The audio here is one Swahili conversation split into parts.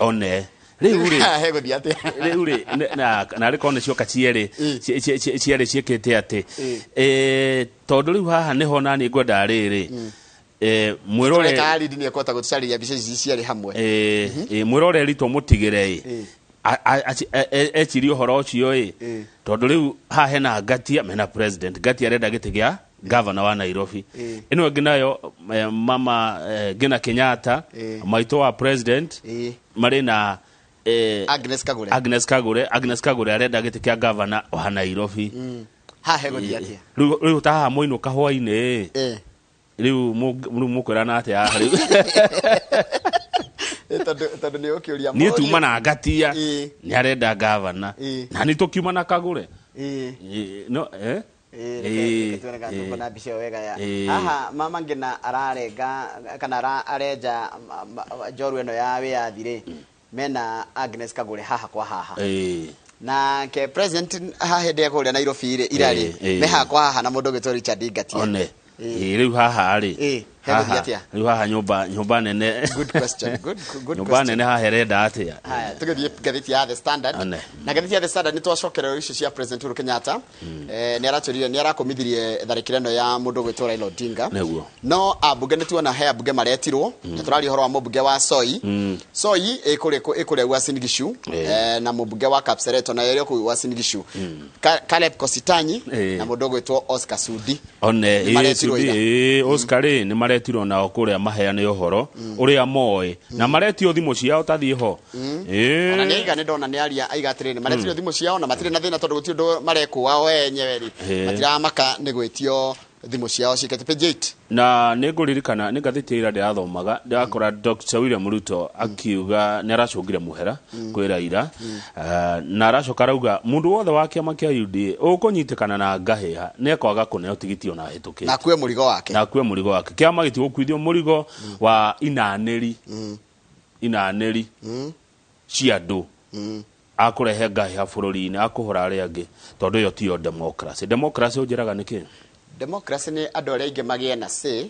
one riu na riko ne cio kaciere ciere ciekete ate tondu riu haha niho nani ngwenda riri mwirore kali dini yakota gutsari bice ciari hamwe mwirore rito mutigire echiri uhoro ucio tondu riu haha hena Ngatia mena president Ngatia arenda giti gia governor wa Nairobi ino nginayo mama Ngina Kenyatta maito wa president marina Agnes Kagure arenda giti kia governor wa Nairobi ha hego diatia riu taha moino kahwaine riu mukwirana ate ha riu tondu ni ukiuria ni tuma na Ngatia ni arenda governor na ni tukiuma na Kagure no tuona bicio wega ya haha mama Ngina ararenga kana areja joru eno ya wiathire mena Agnes Kagure haha kwa haha na ke president haha hende kuria Nairobi irari meha kwa haha na mundu gitwa Richard Ngatia riu haha ri riu haha nyumba nene good question good nyumba nene haha herenda atia haya tugithie gathiti ya The Standard na gathiti ya The Standard ni twacokera icio cia president Uhuru Kenyatta ni araturire ni arakomithirie tharikirano ya mundu gwitwa Raila Odinga no abunge ni tuona he abunge maretirwo turari horo wa mubunge wa Soi ikure Uasin Gishu na mubunge wa Kapseret na yero ku Uasin Gishu Caleb Kositanyi na mundu gwitwa Oscar Sudi Oscar ni maretirwo nao kuria maheane uhoro uria moe na maretio thimu ciao tathie ho ona niga ni ndona ni aria aigatirene maretio thimu ciao na matire na thina tondu guti undu marekuwa wenyeweri matira maka ni gwitio thimu ciao cikete page 8 na niguririkana ni gathiti ira ndiathomaga ndakora Dr. William Ruto akiuga ni aracungire muhera kwi Raila na aracoka rauga mundu wothe wa kiama kia UDA ukunyitikana na ngahiha ni ekwaga kuneo tigiti ona hitukite na kwe murigo wake kiama giti gukwithio murigo wa inaneri ciandu akurehe ngahiha bururi-ini akuhura aria angi tondu yo tio democracy ujiraga niki democracy ni andu aria ingi magie na say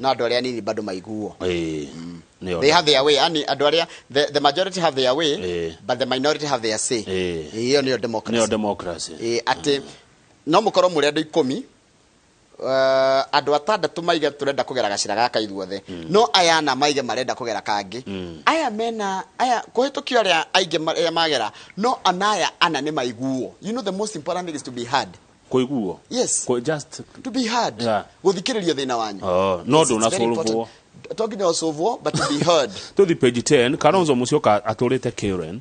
na andu aria nini bado maiguo they have their way ani andu aria the majority have their way but the minority have their say hiyo ni democracy ati no mukoro muri andu 10 andu atandatu maiga turenda kugera gacira gaka ithuothe no aya na maige marenda kugera kangi aya mena aya kuhitukio aria aige magera no anaya ana ni maiguo you know the most important thing is to be heard koiguo yes just to be heard guthikiririo thina wanyu no do na solvo talking about solvo but to be heard to the page 10 Kalonzo Musyoka aturite Karen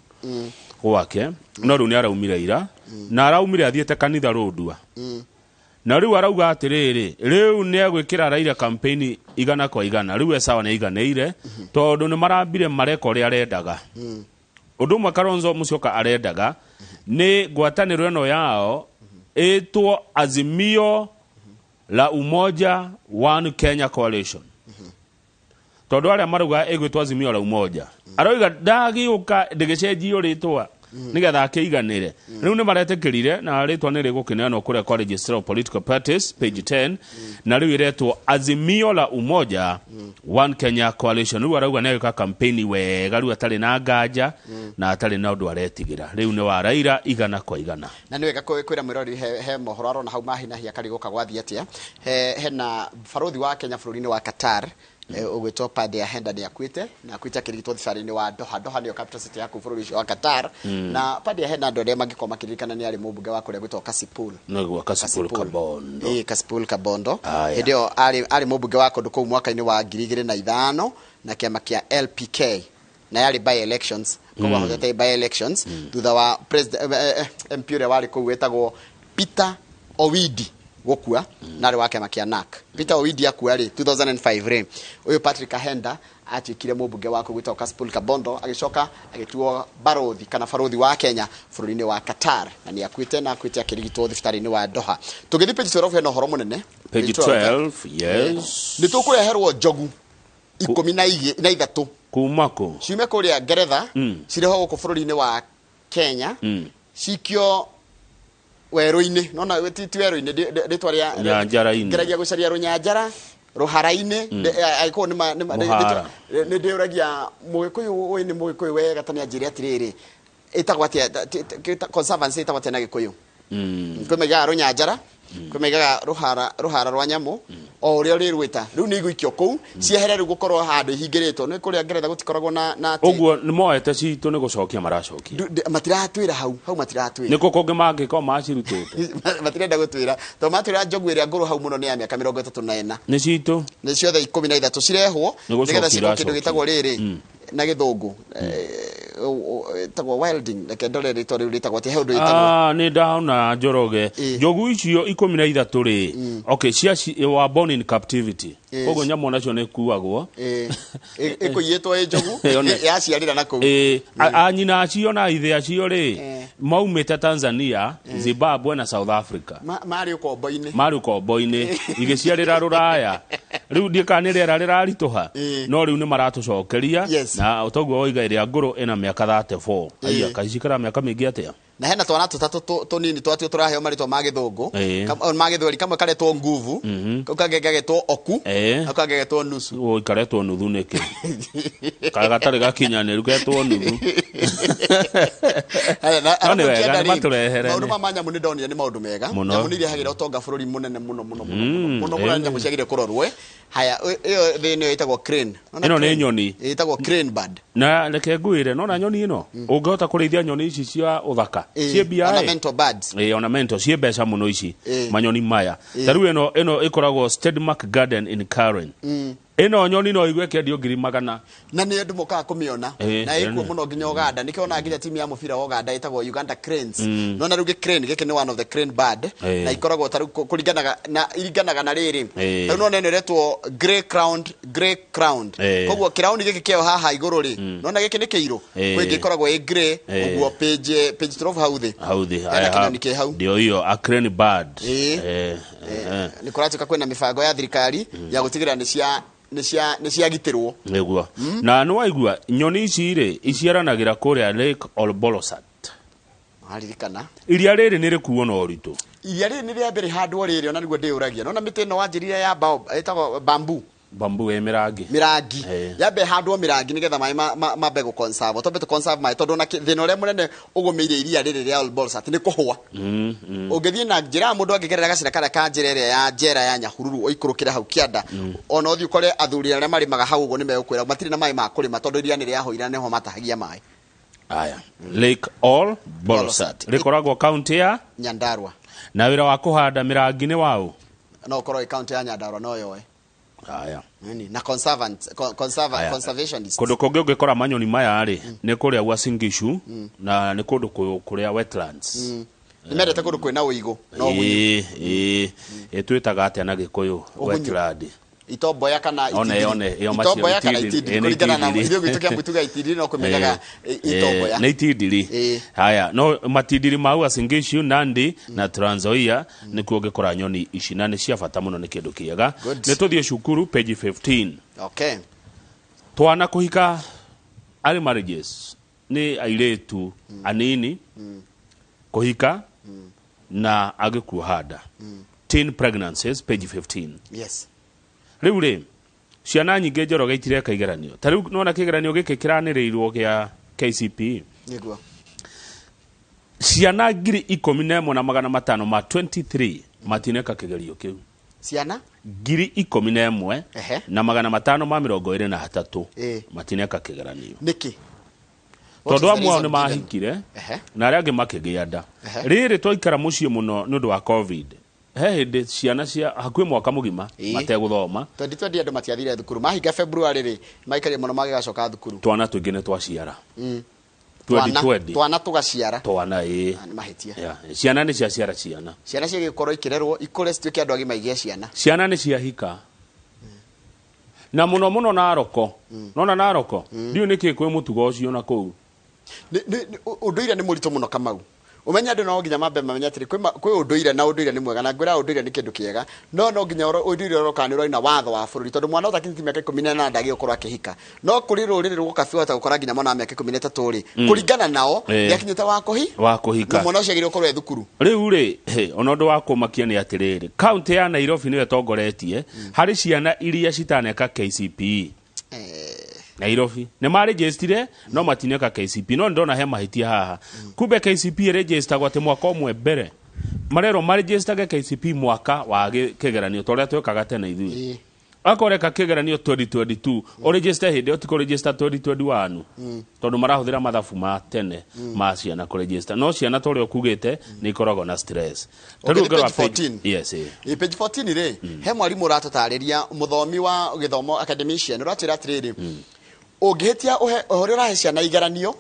wake no ru ni araumire ira na araumire athiete kanitha rodua na riu arauga atiriri riu ni agwikira Raila campaign igana kwa igana riu esawa ni iganeire tondu ni marambire mareko ri arendaga undu mwe Kalonzo Musyoka arendaga ni ngwataniro eno yao etwo Azimio la Umoja One Kenya Coalition tondu aria maruga egwitwo Azimio la Umoja aroiga ndagiuka ndigicenjio ritwa nigetha akiiganire riu ni maretekirire na ritwa ni rigukineanwo kuria kwa Register of Political Parties page 10 na riu iretwo Azimio la Umoja One Kenya Coalition riu arauga ni agika campaign wega riu atari na nganja na atari na undu aretigira riu ni wa Raila igana kwa igana na ni wega kwira mwirori he mohoro arona hau mahina hia karigoka gwathi atia hena barothi wa Kenya bururi-ini wa Qatar ugwitwo Paddy Ahenda ni akwite na akwite akirigitwo thibari-ini wa Doha ni capital city ya bururi wa Qatar na Paddy Ahenda ndo ndema ngikoma kiririkana ni ari mubunge wa kuria gwitwo Kasipul Kasipul Kabondo ndio ari mubunge wa kundu kou mwaka-ini wa 2005 na kiama kia LPK na yari by elections kwa hotete by elections thutha wa president MP wari kou wetagwo Peter Owidi gukua na ri wake makia NAK Peter Owidi akua ri 2005 ri uyu Patrick Ahenda atikire mubunge wako gwitwa Kasipul Kabondo agicoka agituo barothi kana farothi wa Kenya bururi-ini wa Qatar na ni akwite akirigitwo thibitari-ini wa Doha tugithi page 12 heno horo munene page 12 yes ni tukureherwo njogu 13 kumako ciume kuria Ngeretha cireho guku bururi-ini wa Kenya cikio weru-ini nona ti weru-ini ritwa ria Nyanjara-ini ngeragia gucaria runyanjara ruhara-ini aiko ni ndiragia mugikuyu we ni mugikuyu wega tani anjire atiriri itagwa atia conservancy itagwa atia na gikuyu kwemega runyanjara kwemega ruhara rwa nyamu o uria rirwita riu ni igwikio kuu ciehere riu gukorwo handu hingiritwo ni kuria ngeretha gutikoragwo na uguo ni moete citu ni gucokia maracokia matiratwira hau matiratwira niko konge mangiko macirutite matirenda gutwira to matwira njogu iria nguru hau muno ni ya miaka 34 ni citu ni ciothe 13 cirehwo nigetha cigo kindu gitagwo riri na githungu tagwo wilding like ndore ritori ritagwo ti heundo itagwo ni ndauna njoroge njogu icio 13 ri okay cia wa born in captivity kogo nyamo nacio ne kuagwo ikuyitwo njogu yaciarira na kuu anyina acio na ithe acio ri maumite Tanzania Zimbabwe na South Africa mari ukombo-ini igiciarira ruraya riu ndikanirera rirarituha no riu ni maratucokeria na utogwo oiga iria nguru ina miaka 34 aya kajikara miaka mingi atia na hena twana tutatu tunini twatio turaheo marito magithungu magithweri kamwe karetwo nguvu kagegetwo oku kagegetwo nusu o karetwo nuthu niki kagatari gakinyaniru getwo nuthu na wega maturehere maundu mamanya muni ndonire ni maundu mega nyamu ni hagira utonga bururi munene muno nyamu ciagire kurorwe haya iyo thini itagwo crane ino ni nyoni itagwo crane bird na reke nguire no na nyoni ino ungehota kurithia nyoni ici cia uthaka cie bia ornamental birds ornamental cie beca muno ici manyoni maya taru ino ikoragwo Stedmark Garden in Karen ino nyoni no igwe kendio 100,000 na ni andu moka kumiona na ikuo muno nginya Uganda nikiona nginya timu ya mubira wa Uganda itagwo Uganda Cranes no na ruge crane gike ni one of the crane bird na ikoragwo taru kuringanaga na riri no nene retwo grey crowned kogwo crown gike kio haha iguru ri no na gike ni kiiro kwingi ikoragwo i grey ugwo page 12 hauthi ndio hiyo a crane bird ni kuratuka kwena mifango ya thirikari ya gutigira ni cia gitirwo niguo na no waigua nyoni ici ri iciaranagira kuria Lake Olbolosat aririkana iria riri ni rikuo no ritu iria riri ni ria mbere handwo riri ona niguo ndiuragia no na mite no wanjirire ya etagwo bamboo mirangi yabe handwo mirangi nigetha mai mabe go conserve to beto conserve mai tondu na thino re munene ugumeire iria riri ria Olbolosat ni kuhwa ugithie na njira mundu angigerera gacira kara ka njira ria ya njera ya Nyahururu oikurukira hau kianda ona uthi ukore athuri aria mari maga hau ugo ni megukwira matiri na mai ma kurima tondu iria ni ria hoira neho matahagia mai aya Lake Olbolosat rikoragwo county ya Nyandarua na wira wa kuhanda mirangi ni wao no ukorwo county ya Nyandarua no yoe aya na conservationist kundu kungi ungikora manyoni maya ari ni kuria Uasin Gishu na ni kundu kuria wetlands nimerete kundu kwina uigo no etwitaga atia na Gikuyu wetland itomboya kana itomboya kana itidiri kuringana na ndio gitukia mbutuga itidiri no kumenyaga itomboya na itidiri haya no matidiri ma Uasin Gishu Nandi na Trans Nzoia ni kuongekora nyoni ici na ni cia bata muno ni kindu kiega ni tuthie cukuru page 15 okay twana kuhika early marriages ni airetu anini kuhika na agikuo hada teen pregnancies page 15 yes riu ri ciana nyinge njoroge itireka igeranio tariu nona kigeranio gike kiranirirwo gia KCPE niguo ciana 11,500 ma 23 matineka kigerio kiu ciana 11,000 na 523 matineka kigeranio niki tondu amwe ni mahikire na aria angi makigianda riri twaikara mucie muno nundu wa covid hindi ciana cia hakwi mwaka mugima mateguthoma twendi andu matiathire thukuru mahinga February ri maikarie muno magigacoka thukuru twana twingi ni twaciara twana tugaciara twana ni mahitia ciana ni ciaciara ciana cia gikorwo ikirerwo ikure cituike andu agi maigie ciana ni ciahika na muno naroko nona naroko ndiu niki kwi mutugo ucio na kuu undu ira ni murito muno Kamau umenya andu no nginya mambe mamenya atiri kwi unduire na unduire ni mwega na ngwira unduire ni kindu kiega no nginya unduire roka ni roina watho wa bururi tondu mwana utakinti miaka 18 ndagi ukorwa kihika no kuri ruriri rugukabi wata gukora nginya mwana miaka 13 ri kuringana nao yakinyuta wa kuhika mwana ucio agire ukorwa thukuru riu ri onondu wa kumakia ni atiriri county ya Nairobi niwe tongoretie hari ciana iria citaneka KCPE Nairobi ne marejistire no matineka KCPE no ndona he mahitia haha kumbe KCPE register gwate mwaka omwe mbere marero maregister KCPE mwaka wa kigeranio toria twekaga tene ithui akoreka kigeranio 2022 o register hinde o tiko register 2021 tondu marahuthira mathabu ma tene ma ciana ku register no ciana torio kugite ni ikoragwo na stress page 14 yes page 14 ri he mwarimu ratutariria muthomi wa githomo academician ratira atiriri ungihitia uhori urahe ciana igeranio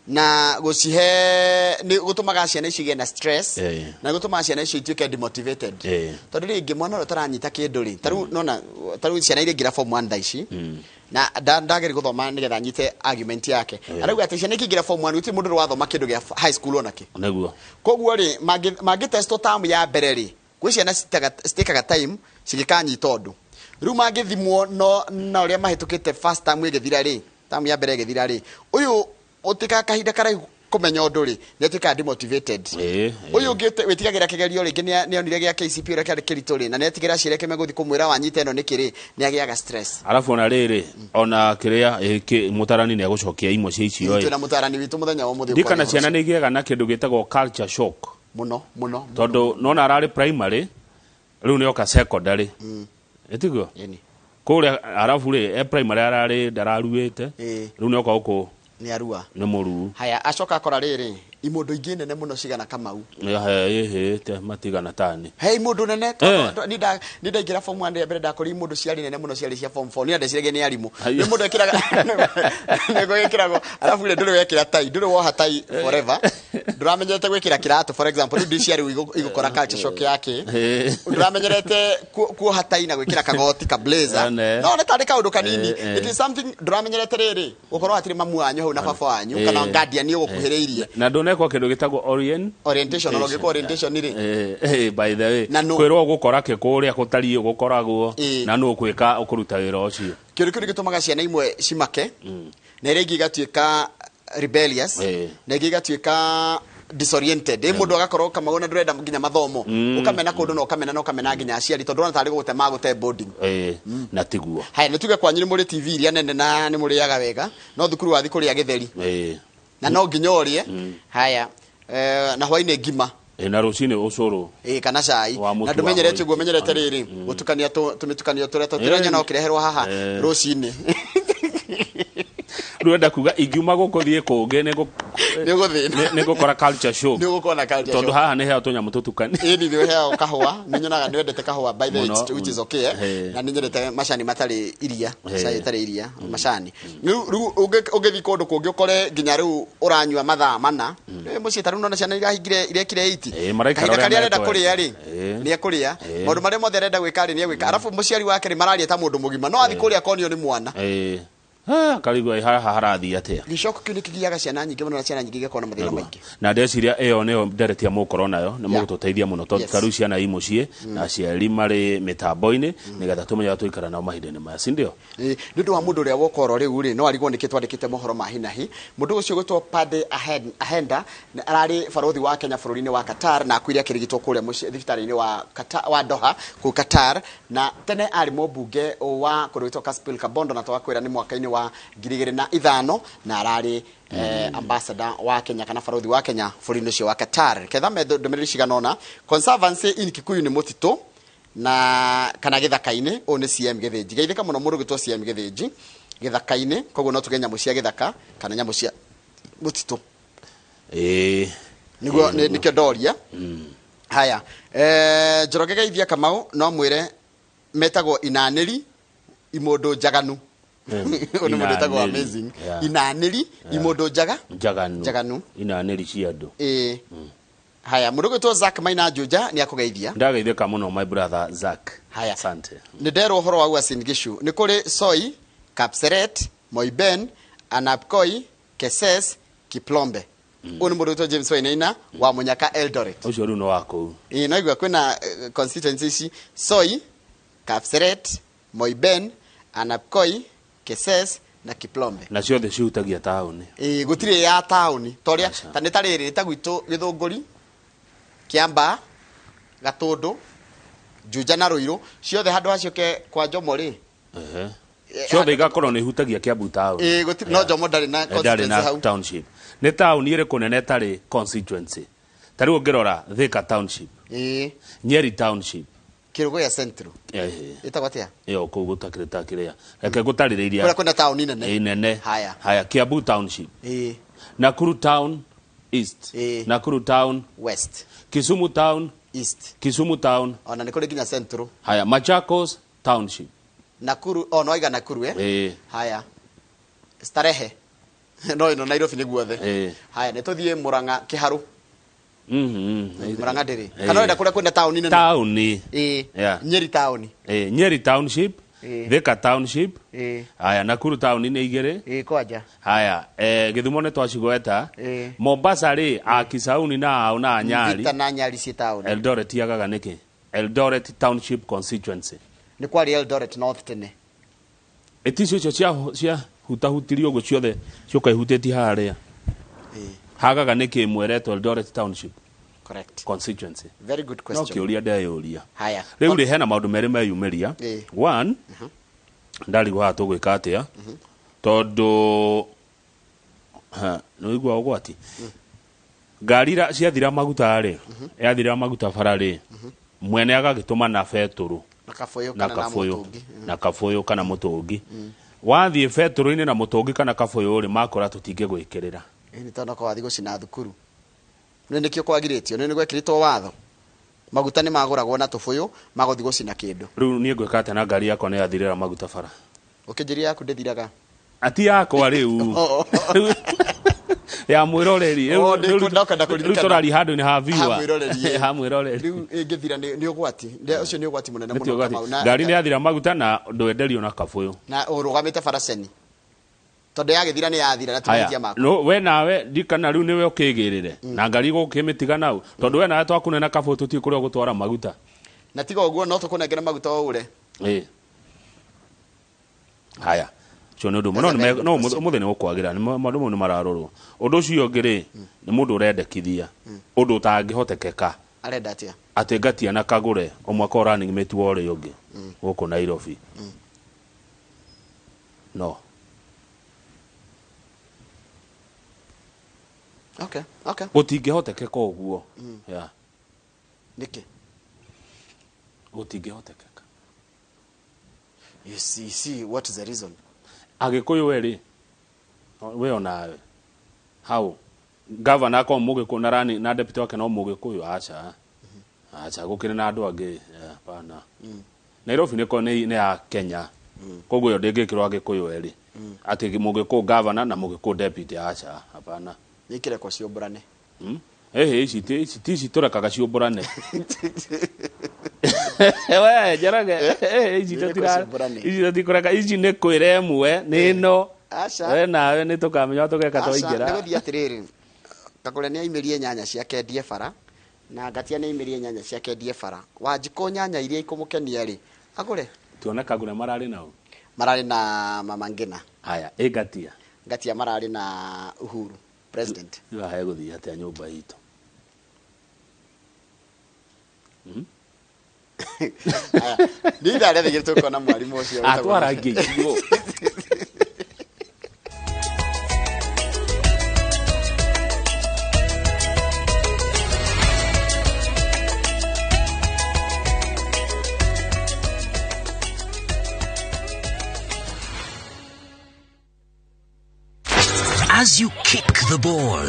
na gucihe ni gutumaga ciana icigie na stress na gutumaga ciana icio ituike demotivated tondu ringi mwana utaranyita kindu ri taru nona taru ciana iria ngira form 1 daici na ndageri guthoma nigetha nyite argument yake arauga ati ciana ikingira form 1 uti mundu wathoma kindu gia high school onake naguo koguo ri magi testo term ya mbere ri gwi ciana citikaga time cigikanyita undu riu magithimwo no na uria mahitukite first term igithira ri term ya mbere igithira ri uyu utika kahinda karaihu kumenya undu ri netuika demotivated uyu ngite witigagira kigerio ringi ni onire gia KCPE ura kari kirito ri na netigira cireke meguthi kumwira wanyite eno nikiri ni agiaga stress alafu ona riri ona kiria mutarani ni agucokia imwe cia icio tuna mutarani witu muthenya wa muthi dikana ciana ni giaga na kindu gitagwo culture shock muno tondu nona arari primary riu ni oka secondary etiguo kuria arafu ri primary arari ndararuite riu ni oka uko ni arua ni muru haya acoka akora riri imundu ingi nene muno cigana Kamau te matigana tani hey mundu nene ni ndaingira form 1 mbere ndakori mundu ciari nene muno ciari cia form 4 ni ndecirege ni arimu ni mundu ekiraga nego ekirago alafu ile nduru wekira tai nduru woha tai forever nduramenyete gwikira kiratu for example ndi ciari igukora culture shock yake nduramenyerete kuoha tai na gwikira kagoti ka blazer no ne tari kaundu kanini it is something nduramenyerete riri ukorwa atiri mamu wanyu hau na baba wanyu kana guardian ugukuhiriirie na ndoneko kindu gitagwo orientation no giko orientation ri by the way kwirwo gukora ke kuria gutari gukoragwo na no kwika ukuruta wira ucio kindu gitumaga ciana imwe cimake na iria ingi gatuika rebellious na ingi gatuika disoriented mundu agakorwo kamagona ndurenda nginya mathomo ukamena kundu no ukamena nginya aciari tondu ona tari gutema gute boarding na tiguo haya nituge kwanyu ni muri TV iria nene na ni muri yaga wega no thukuru wathi kuria githeri na no nginya urie haya na hwaine ngima na rucini ucuru kana cai na ndumenyerete guo menyerete riri gutukania tumitukanio tureta turenya no kireherwa haha rucini ruenda kuga ingiuma gukuthie kunge ni gukora culture shock ni gukona culture tondu haha ni heo tunya mututukani ni heo kahua ni nyonaga ni wendete kahua by the way which is okay na ni nyendete macani matari iria cai tari iria macani riu ugethi kundu kungi ukore nginya riu uranyua mathaa mana muci taru no na ciana irahingire irekire 8 kahinda arenda kuria ri ni akuria maundu maria mothe arenda gwika ri ni gwika arafu muciari wake ri mararia ta mundu mugima no athi kuria konio ni mwana karigwa haha harathi atia gicoko kini kigiaga ciana nyingi muno na ciana nyingi gikona mathina maingi na ndeciria iyo nio nderetia mukoro nayo ni mugututeithia muno tondu taru ciana imucie na ciari mari mitambo-ini nigetha tumenye tuikara nao mahinda-ini maya sindio ndu wa mundu ria wokoro riu ri no arigwo nikitwandikite mohoro ma hinahi mundu ucio gwitwo Pade Ahenda arari barothi wa Kenya bururi-ini wa Qatar na akuiria kirigitwo kuria thibitari-ini wa Doha ku Qatar na tene ari mubunge wa kurwitwo Kaspil Kabondo na twakwira ni mwaka-ini wa 2005 na arari ambassador wa Kenya kana barothi wa Kenya bururi-ini ucio wa Qatar ketha ndomereri ciganona conservancy in Kikuyu ni mutito na kana githaka-ini o ni CM Githinji geithika muno mundu gitwo CM Githinji githaka-ini koguo no tugenya mucia githaka kana nyamu cia mutito niguo nikio ndoria haya Njoroge Geithia Kamau no mwire metagwo inaniri imundu njaganu ono mundu etagwo amazing inaniri imundu njaganu inaniri cia andu haya mundu gwitwo Zack Maina Juja ni akugeithia ndageithika muno my brother Zack haya asante ni ndero horo wa Uasin Gishu ni kuri Soi Kapseret Moiben Anapkoi Keses Kiplombe Uyu ni mundu witwa James Wainaina wa Munyaka Eldoret. Ucio riu no wako. No igwa kwina constituency ici Soi, Kapseret, Moiben, Anapkoi, Keses na Kiplombe. Na ciothe ciutagia tauni. Gutire ya tauni. Toria tani tariri ta gwitu Githunguri, Kiamba, Gatundu, Juja na Ruiru, ciothe handu hacioke kwa Njomo ri. Ciothe igakorwo ni hutagia Kiambu tauni. Gutire no Njomo ndari na constituency hau. Township. Ni tauni ire kunene tari constituency. Tari ngirora Thika Township. Nyeri Township. Kirugo ya Central. Itagwa atia? Yo ko gutakireta kiria. Reke gutaririria. Kura kwenda tauni nene. Nene. Haya. Kiambu Township. Nakuru Town East. Nakuru Town West. Kisumu Town East. Kisumu Town. Ona ni kuri ginya Central. Haya, Machakos Township. Nakuru, no iga Nakuru Haya. Starehe. No ino Nairobi ni guothe. Haya, ni tuthie Muranga Kiharu. Muranga ndiri. Kana wenda kuria kwenda tauni nene. Tauni. Nyeri tauni. Nyeri Township. Thika Township. Haya, Nakuru Town ni igere. Kwaja. Haya, Githumo ne twacigweta. Mombasa ri Akisauni na Nyari. Vita na Nyari si tauni. Eldoret yagaga niki. Eldoret Township constituency. Ni kwari Eldoret North tene. Eticio cia hutahutirio go ciothe cioka ihuteti haria. Hagaga niki mwereto Eldoret Township. Correct. Constituency. Very good question. No kiuria ndayuria. Haya. Riu ri hena maundu meri meyumiria. One, ndari gwa tugwika atia. Tondu no igwa ogwati. Garira ciathira maguta ri. Yathira maguta farari. Mwene agagituma na beturu. Na kafoyo kana mutungi. Wathie beturu-ini na mutungi kana kafoyo ri makora tutinge gwikirira. Ni tondu kwa wathi gucina thukuru. Nene kio kwagiritio nene gwekiritwo watho. Maguta ni maguragwo na tufuyu magothi gucina kindu. Riu nie gwika ata na ngari yakwa ni yathirira maguta bara. Ukijiria yaku ndithiraga. Ati yakwa riu. Ya mwiroreri. Riu turari handu ni haviwa. Ha mwiroreri. Riu ingithira ni ugwati. Ucio ni ugwati munene muno. Ngari ni yathira maguta na ndwenderio na kafuyu. Na urugamite baraceni. Tondu yagithira ni yathira na tumitia mako. No we nawe ndikana riu niwe ukigirire. Na ngari gukimitiga nau. Tondu we nawe twakunena kafuyu tuti kuria gutwara maguta. Na tiga uguo no tukunengera maguta ure. Haya. Cio nä å ndå må no må thä nä gå kwagira maå mau nä mararorwo å ndå ũcio å ngä rä nä må ndå å rendekithia å ndå å tangä hotekeka atä ngatia na kagå re o mwaka å ranä mä tuo å rä å ngä gå kå Nairobi no gå tingä hotekeka å guo gå tingä hotekeka. You see, what is the reason? Agikuyu weri we onawe how governor ko mugiku na rani na deputy wake no mugikuyu acha gukire na andu angi pana Nairobi ni ya Kenya koguo yo ndingikirwo agikuyu weri ati mugiku governor na mugiku deputy acha hapana nikire kwa ciomborane ici turekaga ciomborane we jarage ici tatikoreka ici nä kwä ra ĩmwe nä no we nawe nä tå kamenya tågeka twaingä ra nä gå thiä atä rä rä Kakũre nä aimä rie nyanya ciake ndie bara na Ngatia nä aimä rie nyanya ciake ndie bara Wanjikũ nyanya iria ikå må kenia rä Kakũre tuone Kagũre mararä nao mararä na Mama Ngina haya Ngatia mararä na Uhuru president he gå thiä atä a nyå mba itå nä ithaa rä thä tå kona mwarimå å cio atwarangä As you kick the ball,